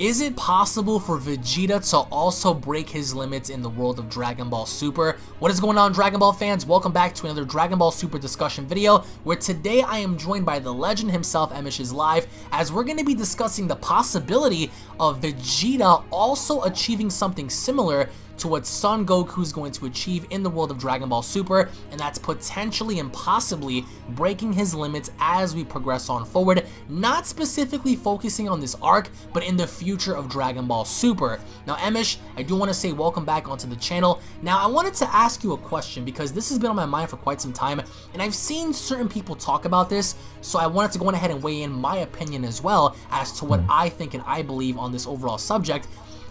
Is it possible for Vegeta to also break his limits in the world of Dragon Ball Super? What is going on, Dragon Ball fans? Welcome back to another Dragon Ball Super discussion video, where today I am joined by the legend himself, EmoshIsLive, as we're going to be discussing the possibility of Vegeta also achieving something similar to what Son Goku is going to achieve in the world of Dragon Ball Super, and that's potentially and possibly breaking his limits as we progress on forward, not specifically focusing on this arc, but in the future of Dragon Ball Super. Now, Emosh, I do want to say welcome back onto the channel. Now, I wanted to ask you a question because this has been on my mind for quite some time, and I've seen certain people talk about this, so I wanted to go ahead and weigh in my opinion as well as to what I think and I believe on this overall subject.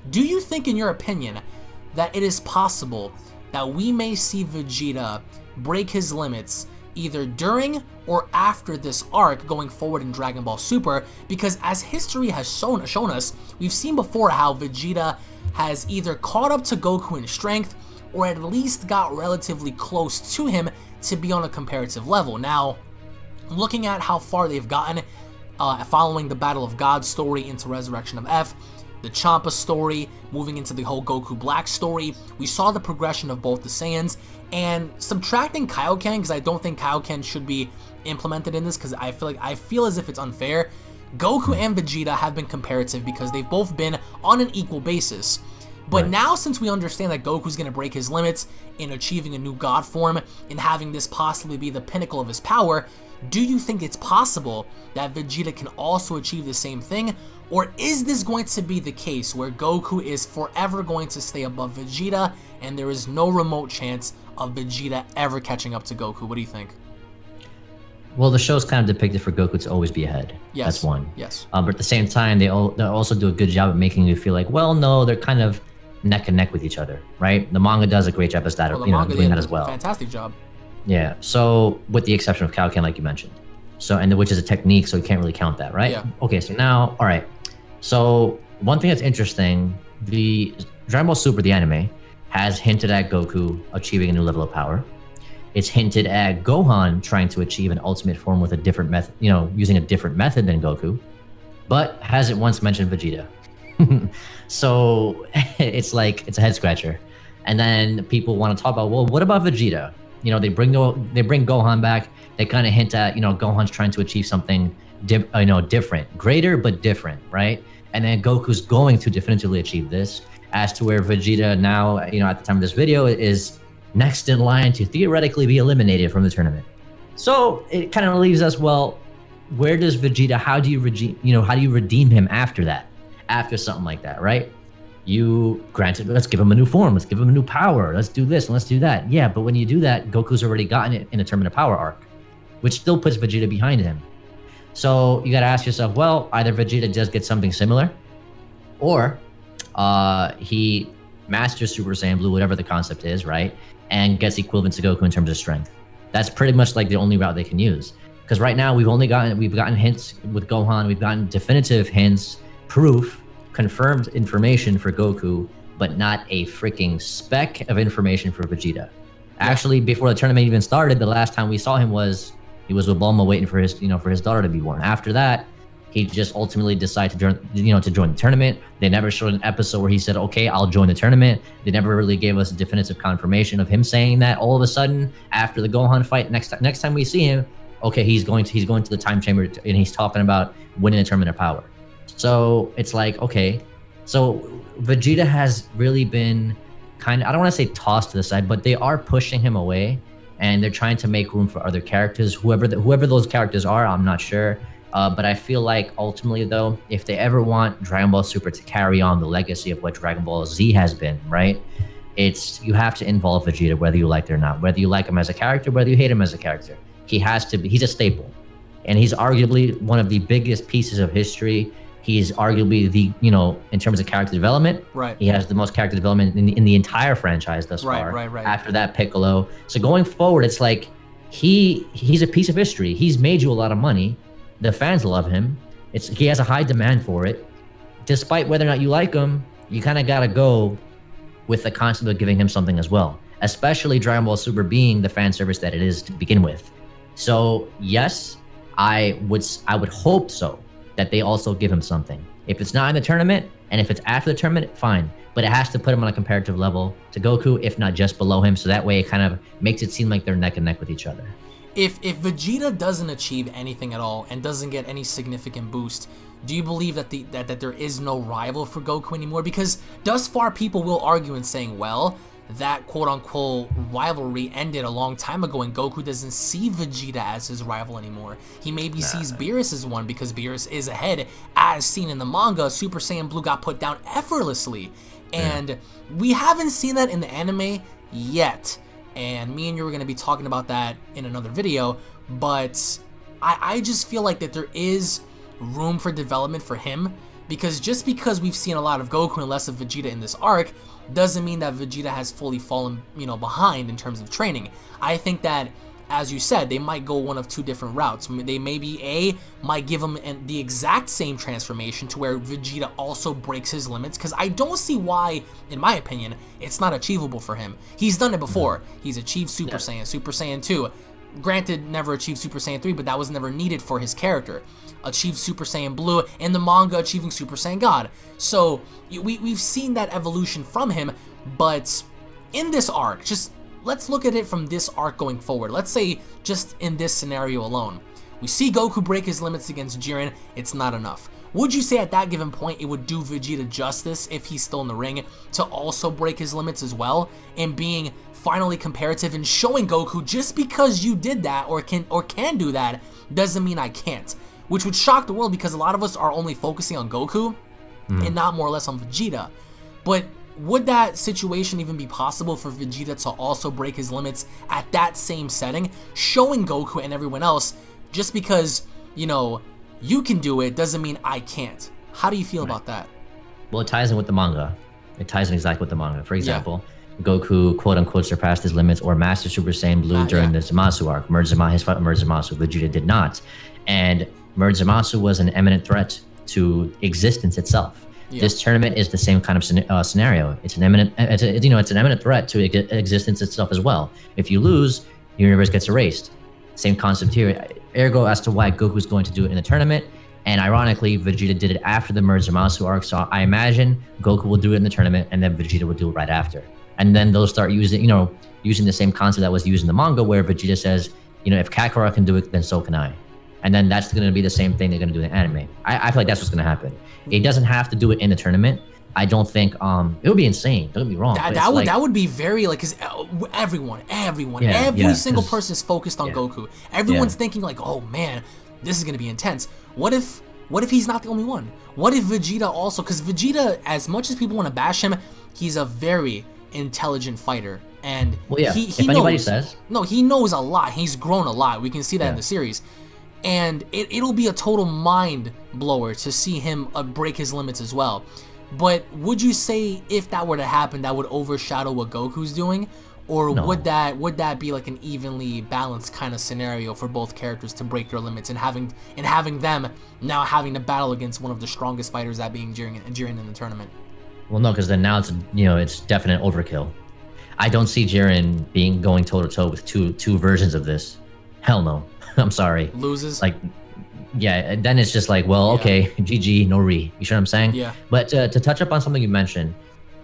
Do you think, in your opinion, that it is possible that we may see Vegeta break his limits either during or after this arc going forward in Dragon Ball Super? Because as history has shown us, we've seen before how Vegeta has either caught up to Goku in strength or at least got relatively close to him to be on a comparative level. Now, looking at how far they've gotten following the Battle of God story into Resurrection of F, the Champa story, moving into the whole Goku Black story, we saw the progression of both the Saiyans, and subtracting Kaioken, because I don't think Kaioken should be implemented in this, because I feel as if it's unfair. Goku and Vegeta have been comparative because they've both been on an equal basis. But now, since we understand that Goku's going to break his limits in achieving a new God form and having this possibly be the pinnacle of his power, do you think it's possible that Vegeta can also achieve the same thing? Or is this going to be the case where Goku is forever going to stay above Vegeta and there is no remote chance of Vegeta ever catching up to Goku? What do you think? Well, the show's kind of depicted for Goku to always be ahead. Yes. That's one. Yes. But at the same time, they also do a good job of making you feel like, well, no, they're kind of neck and neck with each other, right? The manga does a great job as that, doing that as well. Fantastic job. Yeah. So, with the exception of Kaioken, like you mentioned, which is a technique, so you can't really count that, right? Yeah. Okay. So now, all right. So one thing that's interesting, the Dragon Ball Super, the anime, has hinted at Goku achieving a new level of power. It's hinted at Gohan trying to achieve an ultimate form with a different method, using a different method than Goku, but hasn't once mentioned Vegeta. So it's a head scratcher. And then people want to talk about, well, what about Vegeta? They bring Gohan back. They kind of hint at, Gohan's trying to achieve something different, greater but different, right? And then Goku's going to definitively achieve this, as to where Vegeta now, at the time of this video, is next in line to theoretically be eliminated from the tournament. So it kind of leaves us, well, where does Vegeta, how do you redeem him after that? After something like that, right? Granted, let's give him a new form, let's give him a new power, let's do this and let's do that. Yeah, but when you do that, Goku's already gotten it in a Tournament of Power arc, which still puts Vegeta behind him. So you got to ask yourself, well, either Vegeta does get something similar, or he masters Super Saiyan Blue, whatever the concept is, right? And gets equivalent to Goku in terms of strength. That's pretty much like the only route they can use. Because right now we've gotten hints with Gohan, we've gotten definitive hints, proof, confirmed information for Goku, but not a freaking speck of information for Vegeta. Actually, before the tournament even started, the last time we saw him he was with Bulma waiting for his daughter to be born. After that, he just ultimately decided to join the tournament. They never showed an episode where he said, "Okay, I'll join the tournament." They never really gave us a definitive confirmation of him saying that. All of a sudden, after the Gohan fight, next time we see him, okay, he's going to the time chamber and he's talking about winning the Tournament of Power. So it's like, okay, so Vegeta has really been kind of, I don't want to say tossed to the side, but they are pushing him away. And they're trying to make room for other characters, whoever those characters are, I'm not sure. But I feel like ultimately, though, if they ever want Dragon Ball Super to carry on the legacy of what Dragon Ball Z has been, right? You have to involve Vegeta, whether you like it or not, whether you like him as a character, whether you hate him as a character. He's a staple. And he's arguably one of the biggest pieces of history. He's arguably in terms of character development, right? He has the most character development in the entire franchise thus far. Right. After that, Piccolo. So going forward, it's like he's a piece of history. He's made you a lot of money. The fans love him. He has a high demand for it. Despite whether or not you like him, you kind of gotta go with the concept of giving him something as well. Especially Dragon Ball Super being the fan service that it is to begin with. So yes, I would hope so, that they also give him something. If it's not in the tournament, And if it's after the tournament, fine. But it has to put him on a comparative level to Goku, if not just below him. So that way it kind of makes it seem like they're neck and neck with each other. If Vegeta doesn't achieve anything at all and doesn't get any significant boost, do you believe that that there is no rival for Goku anymore? Because thus far people will argue and saying, well, that quote-unquote rivalry ended a long time ago and Goku doesn't see Vegeta as his rival anymore. He maybe sees Beerus as one because Beerus is ahead. As seen in the manga, Super Saiyan Blue got put down effortlessly. And we haven't seen that in the anime yet. And me and you are going to be talking about that in another video. But I just feel like that there is room for development for him. Because just because we've seen a lot of Goku and less of Vegeta in this arc doesn't mean that Vegeta has fully fallen, behind in terms of training. I think that, as you said, they might go one of two different routes. They maybe might give him the exact same transformation to where Vegeta also breaks his limits, because I don't see why, in my opinion, it's not achievable for him. He's done it before. He's achieved Super Saiyan, Super Saiyan 2. Granted, never achieved Super Saiyan 3, but that was never needed for his character. Achieved Super Saiyan Blue, in the manga achieving Super Saiyan God. So we've seen that evolution from him, but in this arc, just let's look at it from this arc going forward. Let's say just in this scenario alone. We see Goku break his limits against Jiren, it's not enough. Would you say at that given point it would do Vegeta justice if he's still in the ring to also break his limits as well, and being finally comparative and showing Goku just because you did that or can do that doesn't mean I can't? Which would shock the world because a lot of us are only focusing on Goku and not more or less on Vegeta. But would that situation even be possible for Vegeta to also break his limits at that same setting, showing Goku and everyone else just because, you can do it doesn't mean I can't? How do you feel about that? Well, it ties in with the manga. It ties in exactly with the manga. For example, Goku quote-unquote surpassed his limits or mastered Super Saiyan Blue during the Zamasu arc. His fight with Merge Zamasu. Vegeta did not. And Merge Zamasu was an imminent threat to existence itself. This tournament is the same kind of scenario. It's an imminent, it's an imminent threat to existence itself as well. If you lose, the universe gets erased. Same concept here. Ergo, as to why Goku's going to do it in the tournament. And ironically, Vegeta did it after the Merge Zamasu arc. So I imagine Goku will do it in the tournament, and then Vegeta will do it right after. And then they'll start using, using the same concept that was used in the manga, where Vegeta says, if Kakarot can do it, then so can I. And then that's going to be the same thing they're going to do in the anime. I feel like that's what's going to happen. It doesn't have to do it in the tournament. I don't think it would be insane. Don't get me wrong. That would be very because every single person is focused on Goku. Everyone's thinking like, oh man, this is going to be intense. What if he's not the only one? What if Vegeta also? Because Vegeta, as much as people want to bash him, he's a very intelligent fighter. And he knows a lot. He's grown a lot. We can see that in the series. And it'll be a total mind blower to see him break his limits as well. But would you say if that were to happen, that would overshadow what Goku's doing? Or would that be like an evenly balanced kind of scenario for both characters to break their limits and having them now having to battle against one of the strongest fighters, that being Jiren in the tournament? Well, no, because then now it's definite overkill. I don't see Jiren going toe to toe with two versions of this. Hell no. I'm sorry. Loses. Then it's just like, well, okay, GG, no re. You sure what I'm saying? Yeah. But to touch up on something you mentioned,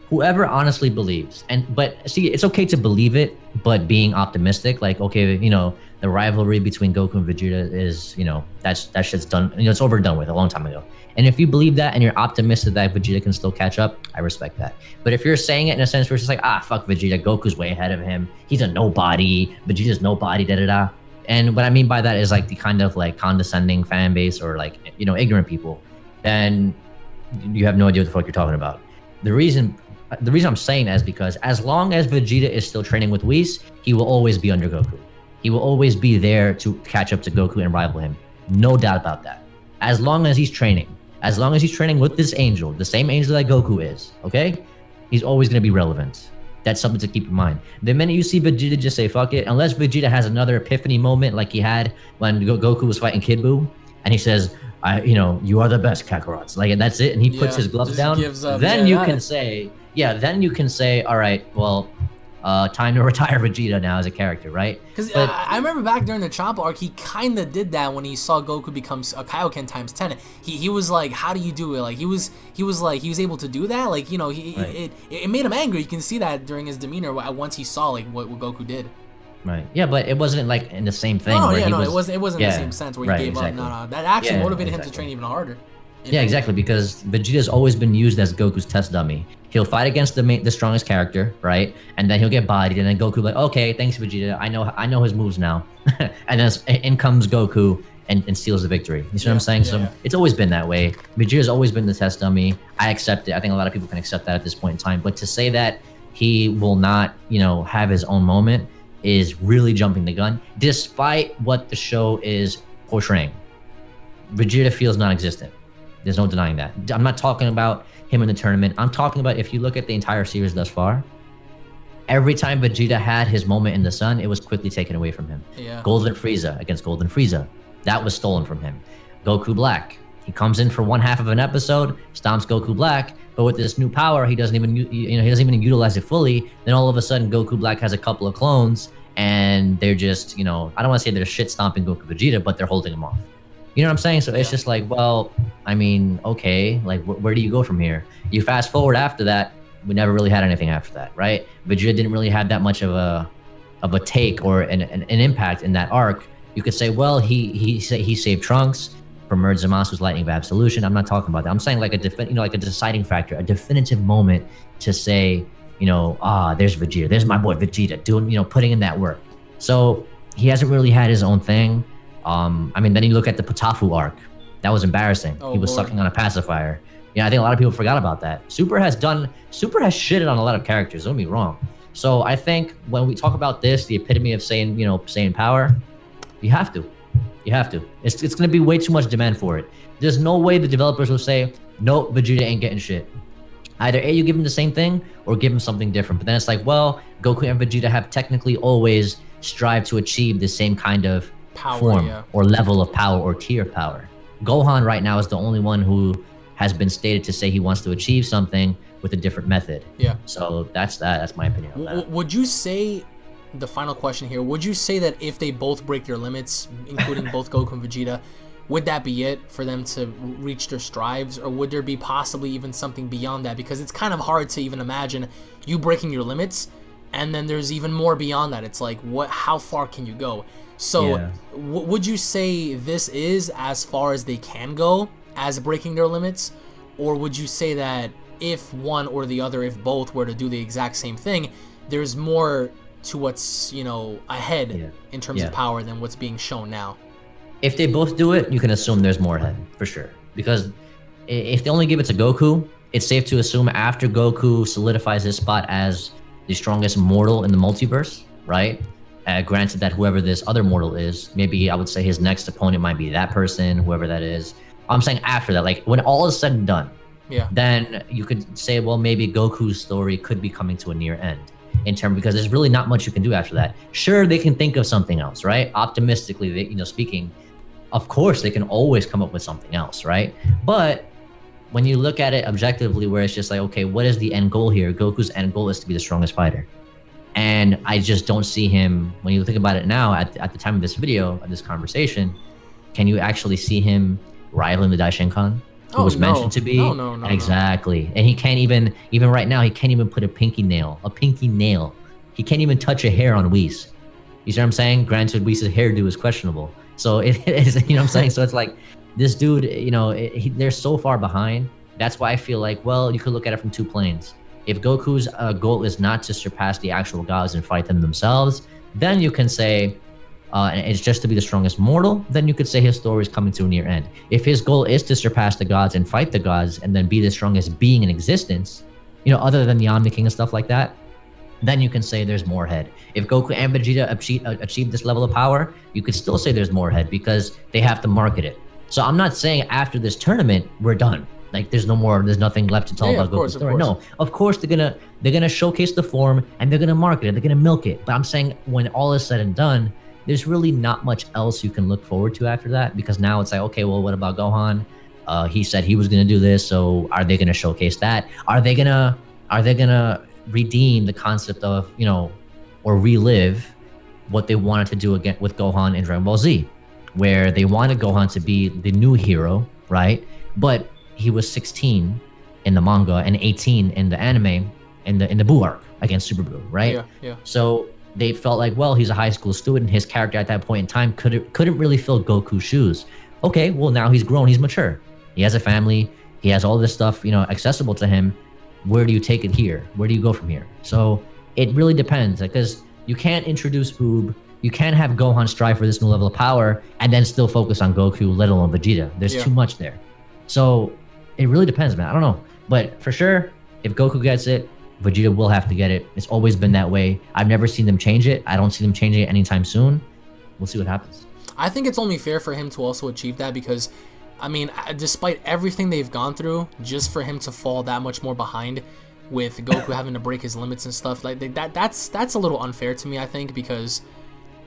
whoever honestly believes, but see, it's okay to believe it, but being optimistic, like, okay, the rivalry between Goku and Vegeta is, that shit's done, it's over and done with a long time ago. And if you believe that and you're optimistic that Vegeta can still catch up, I respect that. But if you're saying it in a sense where it's just like, fuck Vegeta, Goku's way ahead of him, he's a nobody, Vegeta's nobody, da-da-da. And what I mean by that is like the kind of like condescending fan base or like, ignorant people. And you have no idea what the fuck you're talking about. The reason I'm saying that is because as long as Vegeta is still training with Whis, he will always be under Goku. He will always be there to catch up to Goku and rival him. No doubt about that. As long as he's training with this angel, the same angel that Goku is, okay? He's always going to be relevant. That's something to keep in mind. The minute you see Vegeta just say, fuck it, unless Vegeta has another epiphany moment like he had when Goku was fighting Kid Buu, and he says, you are the best, Kakarot. Like, that's it, and he puts his gloves down, then you can say, all right, well, time to retire Vegeta now as a character, right? Because I remember back during the Chomp arc, he kind of did that when he saw Goku becomes a Kaioken times 10. He was like, how do you do it? Like he was able to do that. Like, you know, it made him angry. You can see that during his demeanor once he saw like what Goku did. Right. Yeah, but it wasn't like in the same thing. No, yeah, no, it wasn't the same sense where he gave exactly. up. No, that actually motivated him to train even harder. Yeah, exactly, because Vegeta's always been used as Goku's test dummy. He'll fight against the strongest character, right? And then he'll get bodied, and then Goku like, okay, thanks Vegeta, I know his moves now. And then in comes Goku and steals the victory. You see what I'm saying? So it's always been that way. Vegeta's always been the test dummy. I accept it. I think a lot of people can accept that at this point in time. But to say that he will not, you know, have his own moment is really jumping the gun, despite what the show is portraying. Vegeta feels non-existent. There's no denying that. I'm not talking about him in the tournament. I'm talking about if you look at the entire series thus far, every time Vegeta had his moment in the sun, it was quickly taken away from him. Yeah. Golden Frieza against Golden Frieza, that was stolen from him. Goku Black, he comes in for one half of an episode, stomps Goku Black, but with this new power, he doesn't even utilize it fully. Then all of a sudden, Goku Black has a couple of clones, and they're just, you know, I don't want to say they're shit stomping Goku Vegeta, but they're holding him off. You know what I'm saying? So it's just like, well, I mean, okay, like where do you go from here? You fast forward after that, we never really had anything after that, right? Vegeta didn't really have that much of a take or an impact in that arc. You could say, well, he saved Trunks from Merge Zamasu's Lightning of Absolution. I'm not talking about that. I'm saying like a deciding factor, a definitive moment to say, you know, there's Vegeta, there's my boy Vegeta doing, you know, putting in that work. So he hasn't really had his own thing. I mean, then you look at the Potafu arc. That was embarrassing. He was sucking on a pacifier. Yeah, I think a lot of people forgot about that. Super has shitted on a lot of characters, don't get me wrong. So I think when we talk about this, the epitome of saying, you know, saying power, you have to. It's going to be way too much demand for it. There's no way the developers will say, no, Vegeta ain't getting shit. Either A, you give him the same thing, or give him something different. But then it's like, well, Goku and Vegeta have technically always strived to achieve the same kind of form or level of power or tier of power. Gohan right now is the only one who has been stated to say he wants to achieve something with a different method. Yeah. So that's my opinion on that. Would you say, the final question here, would you say that if they both break their limits, including both Goku and Vegeta, would that be it for them to reach their strives, or would there be possibly even something beyond that? Because it's kind of hard to even imagine you breaking your limits, and then there's even more beyond that. It's like, how far can you go? So would you say this is as far as they can go as breaking their limits? Or would you say that if one or the other, if both were to do the exact same thing, there's more to what's, you know, ahead in terms of power than what's being shown now? If they both do it, you can assume there's more ahead, for sure. Because if they only give it to Goku, it's safe to assume after Goku solidifies his spot as the strongest mortal in the multiverse, right? Granted that whoever this other mortal is, maybe I would say his next opponent might be that person, whoever that is. I'm saying after that, like when all is said and done, then you could say, well, maybe Goku's story could be coming to a near end because there's really not much you can do after that. Sure, they can think of something else, right? Optimistically, speaking, of course, they can always come up with something else, right? But when you look at it objectively, where it's just like, okay, what is the end goal here? Goku's end goal is to be the strongest fighter. And I just don't see him, when you think about it now, at the time of this video, of this conversation, can you actually see him rivaling the Daishinkan? Who was mentioned to be? No. Exactly. And he can't even right now, he can't even put a pinky nail. He can't even touch a hair on Whis. You see what I'm saying? Granted, Whis' hairdo is questionable. So it is, you know what I'm saying? So it's like, this dude, they're so far behind. That's why I feel like, well, you could look at it from two planes. If Goku's goal is not to surpass the actual gods and fight them themselves, then you can say it's just to be the strongest mortal, then you could say his story is coming to a near end. If his goal is to surpass the gods and fight the gods and then be the strongest being in existence, other than the Omni King and stuff like that, then you can say there's more ahead. If Goku and Vegeta achieve this level of power, you could still say there's more ahead because they have to market it. So I'm not saying after this tournament, we're done. Like there's nothing left to tell about Goku's story. No, of course they're gonna showcase the form and they're gonna market it, they're gonna milk it. But I'm saying when all is said and done, there's really not much else you can look forward to after that, because now it's like, okay, well, what about Gohan? He said he was gonna do this, so are they gonna showcase that? Are they gonna redeem the concept of, you know, or relive what they wanted to do again with Gohan in Dragon Ball Z, where they wanted Gohan to be the new hero, right? But he was 16 in the manga and 18 in the anime, in the Buu arc against Super Buu, right? Yeah, yeah. So they felt like, well, he's a high school student. His character at that point in time couldn't really fill Goku's shoes. Okay, well, now he's grown, he's mature. He has a family, he has all this stuff, you know, accessible to him. Where do you take it here? Where do you go from here? So it really depends, because you can't introduce Oob, you can't have Gohan strive for this new level of power and then still focus on Goku, let alone Vegeta. There's too much there. So it really depends, man. I don't know. But for sure, if Goku gets it, Vegeta will have to get it. It's always been that way. I've never seen them change it. I don't see them changing it anytime soon. We'll see what happens. I think it's only fair for him to also achieve that, because, I mean, despite everything they've gone through, just for him to fall that much more behind with Goku having to break his limits and stuff like that's a little unfair to me, I think, because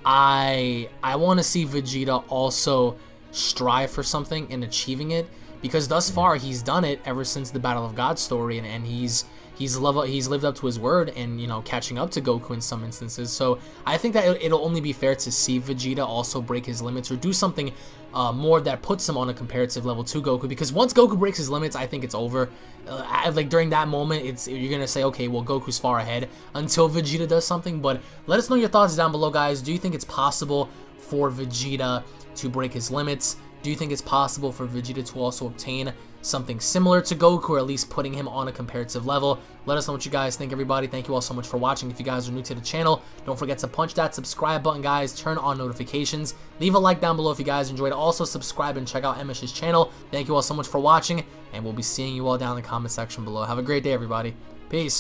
I want to see Vegeta also strive for something and achieving it, because thus far he's done it ever since the Battle of God story, and he's lived up to his word, and, you know, catching up to Goku in some instances. So I think that it'll only be fair to see Vegeta also break his limits or do something more that puts him on a comparative level to Goku, because once Goku breaks his limits, I think it's over. Like during that moment, you're gonna say, okay, well, Goku's far ahead until Vegeta does something. But let us know your thoughts down below, guys. Do you think it's possible for Vegeta to break his limits? Do you think it's possible for Vegeta to also obtain something similar to Goku, or at least putting him on a comparative level? Let us know what you guys think, everybody. Thank you all so much for watching. If you guys are new to the channel, don't forget to punch that subscribe button, guys. Turn on notifications. Leave a like down below if you guys enjoyed. Also, subscribe and check out Emosh's channel. Thank you all so much for watching, and we'll be seeing you all down in the comment section below. Have a great day, everybody. Peace.